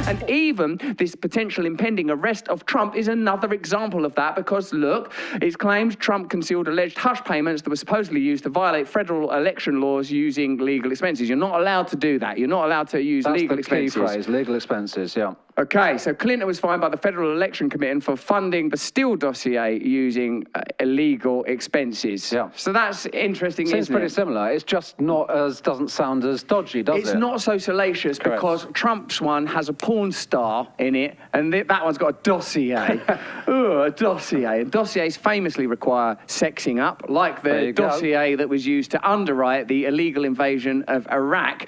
And even this potential impending arrest of Trump is another example of that, because, look, it's claimed Trump concealed alleged hush payments that were supposedly used to violate federal election laws using legal expenses. You're not allowed to do that. You're not allowed to use legal expenses. That's the key phrase, legal expenses, yeah. Okay, so Clinton was fined by the Federal Election Commission for funding the Steele dossier using illegal expenses. Yeah. So that's interesting, Seems isn't pretty it? similar. It's just not as, doesn't sound as dodgy, does it? It's not so salacious. Correct. Because Trump's one has a porn star in it, and that one's got a dossier. Ooh, a dossier. And dossiers famously require sexing up, like the dossier that was used to underwrite the illegal invasion of Iraq.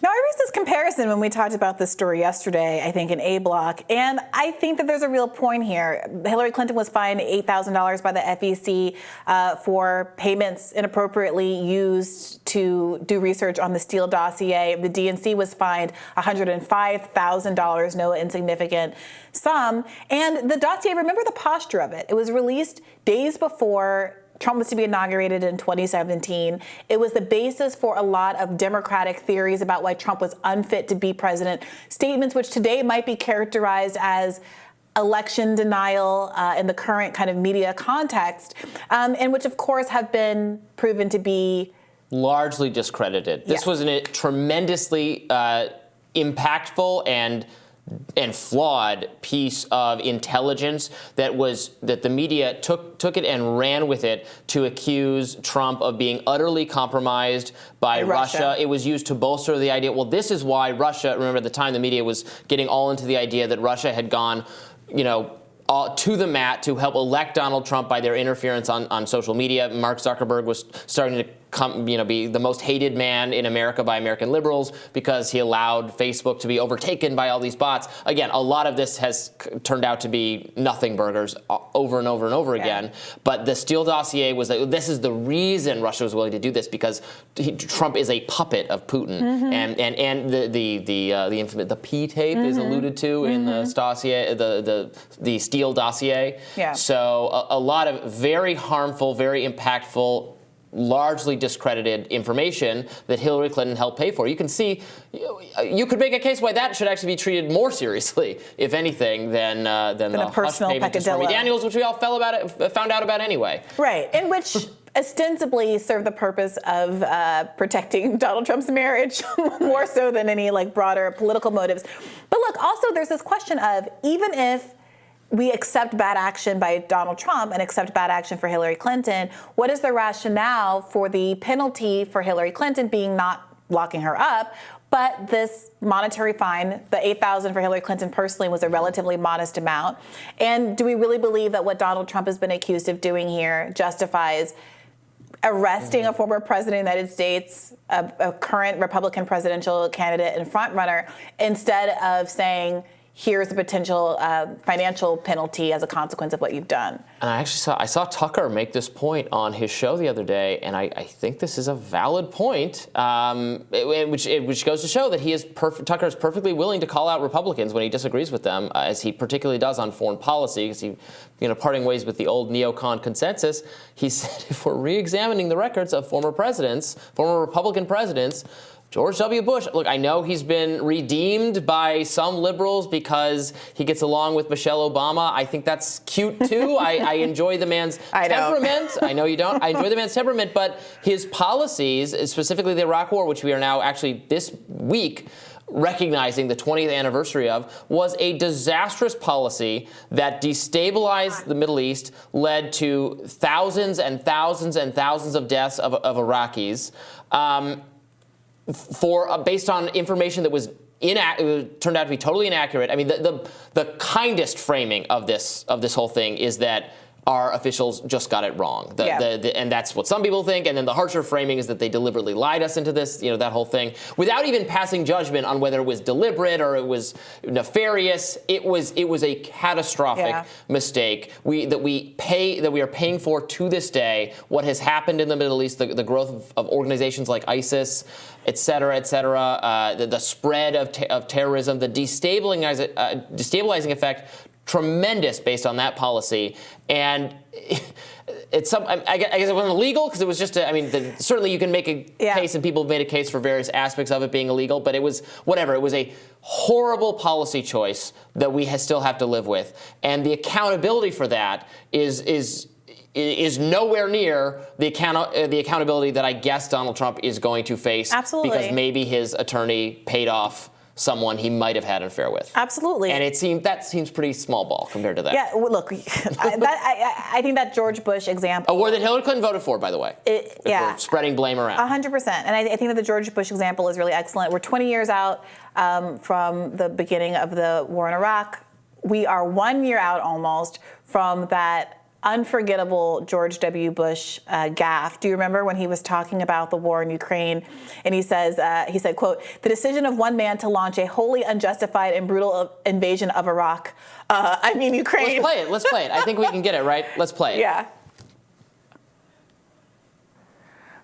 Now, I raised this comparison when we talked about this story yesterday, I think, in A Block, and I think that there's a real point here. Hillary Clinton was fined $8,000 by the FEC for payments inappropriately used to do research on the Steele dossier. The DNC was fined $105,000, no insignificant sum. And the dossier, remember the posture of it. It was released days before Trump was to be inaugurated in 2017. It was the basis for a lot of Democratic theories about why Trump was unfit to be president, statements which today might be characterized as election denial in the current kind of media context, and which, of course, have been proven to be largely discredited. This was a tremendously impactful and flawed piece of intelligence that the media took it and ran with it to accuse Trump of being utterly compromised by Russia. It was used to bolster the idea, well, this is why Russia, remember at the time the media was getting all into the idea that Russia had gone, to the mat to help elect Donald Trump by their interference on social media. Mark Zuckerberg was starting to be the most hated man in America by American liberals because he allowed Facebook to be overtaken by all these bots. Again, a lot of this has turned out to be nothing burgers over and over and over again. But the Steele dossier was like, this is the reason Russia was willing to do this, because Trump is a puppet of Putin, and the infamous P tape is alluded to in the dossier, the Steele dossier. Yeah. So a lot of very harmful, very impactful, largely discredited information that Hillary Clinton helped pay for. You can see, you could make a case why that should actually be treated more seriously, if anything, than the personal hush payment to Stormy Daniels, which we all found out about anyway. Right, and which ostensibly serve the purpose of protecting Donald Trump's marriage more so than any broader political motives. But look, also there's this question of, even if we accept bad action by Donald Trump and accept bad action for Hillary Clinton, what is the rationale for the penalty for Hillary Clinton being not locking her up, but this monetary fine, the $8,000 for Hillary Clinton personally, was a relatively modest amount? And do we really believe that what Donald Trump has been accused of doing here justifies arresting a former president of the United States, a current Republican presidential candidate and frontrunner, instead of saying, here's a potential financial penalty as a consequence of what you've done? And I saw Tucker make this point on his show the other day, and I think this is a valid point, which goes to show that Tucker is perfectly willing to call out Republicans when he disagrees with them, as he particularly does on foreign policy, because he, parting ways with the old neocon consensus. He said, if we're re-examining the records of former Republican presidents, George W. Bush, look, I know he's been redeemed by some liberals because he gets along with Michelle Obama. I think that's cute, too. I enjoy the man's temperament. I know you don't. I enjoy the man's temperament, but his policies, specifically the Iraq War, which we are now actually this week recognizing the 20th anniversary of, was a disastrous policy that destabilized the Middle East, led to thousands and thousands and thousands of deaths of Iraqis. Based on information that was turned out to be totally inaccurate. I mean, the kindest framing of this whole thing is that our officials just got it wrong. And that's what some people think. And then the harsher framing is that they deliberately lied us into this, that whole thing, without even passing judgment on whether it was deliberate or it was nefarious. It was a catastrophic mistake that we are paying for to this day. What has happened in the Middle East, the growth of organizations like ISIS, et cetera, the spread of terrorism, the destabilizing effect, tremendous based on that policy. And I guess it wasn't illegal because it was just certainly you can make a case, and people have made a case for various aspects of it being illegal, but it was whatever. It was a horrible policy choice that we still have to live with, and the accountability for that is nowhere near the accountability that I guess Donald Trump is going to face. Absolutely. Because maybe his attorney paid off someone he might have had an affair with. Absolutely. And that seems pretty small ball compared to that. Yeah, well, look, I think that George Bush example. A war that Hillary Clinton voted for, by the way. Yeah. We're spreading blame around. 100%. And I think that the George Bush example is really excellent. We're 20 years out from the beginning of the war in Iraq. We are 1 year out almost from that unforgettable George W. Bush gaffe. Do you remember when he was talking about the war in Ukraine? And he said, quote, "The decision of one man to launch a wholly unjustified and brutal invasion of Iraq, Ukraine." Let's play it. I think we can get it, right? Let's play it. Yeah.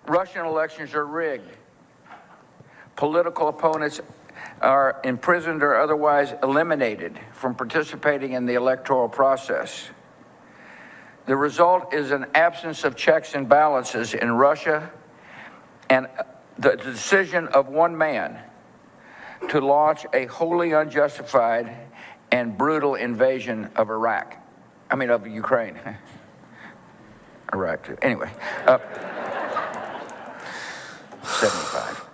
Russian elections are rigged. Political opponents are imprisoned or otherwise eliminated from participating in the electoral process. The result is an absence of checks and balances in Russia and the decision of one man to launch a wholly unjustified and brutal invasion of of Ukraine. Iraq, too. Anyway, 75.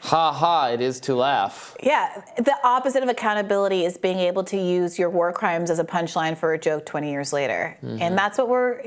Ha ha, it is to laugh. Yeah, the opposite of accountability is being able to use your war crimes as a punchline for a joke 20 years later. Mm-hmm. And that's what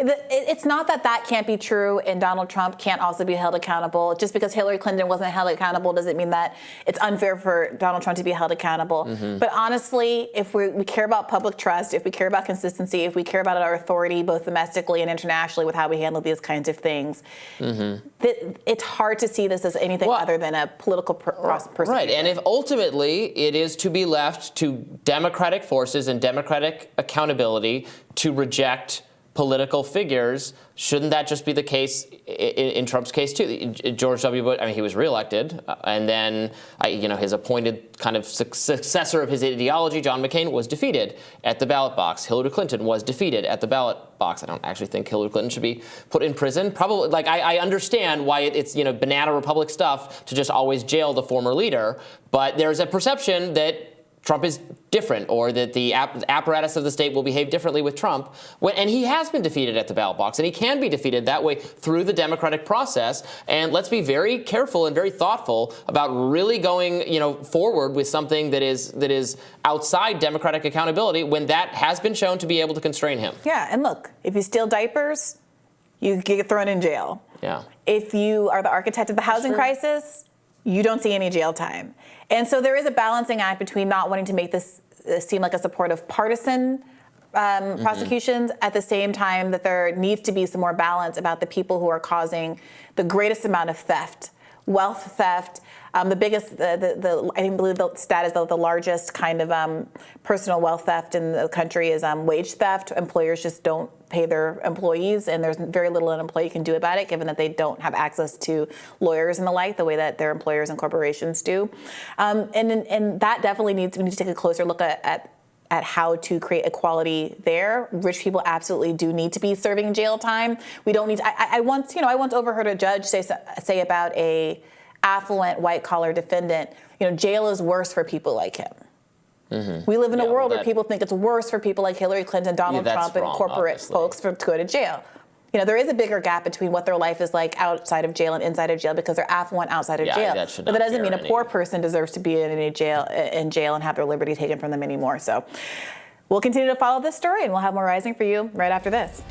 it's not that can't be true and Donald Trump can't also be held accountable. Just because Hillary Clinton wasn't held accountable doesn't mean that it's unfair for Donald Trump to be held accountable. Mm-hmm. But honestly, if we care about public trust, if we care about consistency, if we care about our authority both domestically and internationally with how we handle these kinds of things, it's hard to see this as anything other than a political persecution. Right, and if ultimately it is to be left to democratic forces and democratic accountability to reject political figures, shouldn't that just be the case in Trump's case too? George W. Bush, he was reelected, and then his appointed kind of successor of his ideology, John McCain, was defeated at the ballot box. Hillary Clinton was defeated at the ballot box. I don't actually think Hillary Clinton should be put in prison. Probably, I understand why it's banana republic stuff to just always jail the former leader, but there's a perception that Trump is different, or that the apparatus of the state will behave differently with Trump. And he has been defeated at the ballot box, and he can be defeated that way through the democratic process. And let's be very careful and very thoughtful about really going, forward with something that is outside democratic accountability when that has been shown to be able to constrain him. Yeah, and look, if you steal diapers, you get thrown in jail. Yeah. If you are the architect of the housing crisis, you don't see any jail time. And so there is a balancing act between not wanting to make this seem like a support of partisan prosecutions, at the same time that there needs to be some more balance about the people who are causing the greatest amount of theft, wealth theft. The biggest, I believe the stat is that the largest kind of personal wealth theft in the country is wage theft. Employers just don't pay their employees, and there's very little an employee can do about it, given that they don't have access to lawyers and the like, the way that their employers and corporations do. And that definitely we need to take a closer look at how to create equality there. Rich people absolutely do need to be serving jail time. We don't need to, I once overheard a judge say about a affluent white collar defendant, jail is worse for people like him. Mm-hmm. We live in a world where people think it's worse for people like Hillary Clinton, Donald Trump, and corporate folks to go to jail. There is a bigger gap between what their life is like outside of jail and inside of jail, because they're affluent outside of jail. But that doesn't mean a poor person deserves to be in jail and have their liberty taken from them anymore. So we'll continue to follow this story, and we'll have more Rising for you right after this.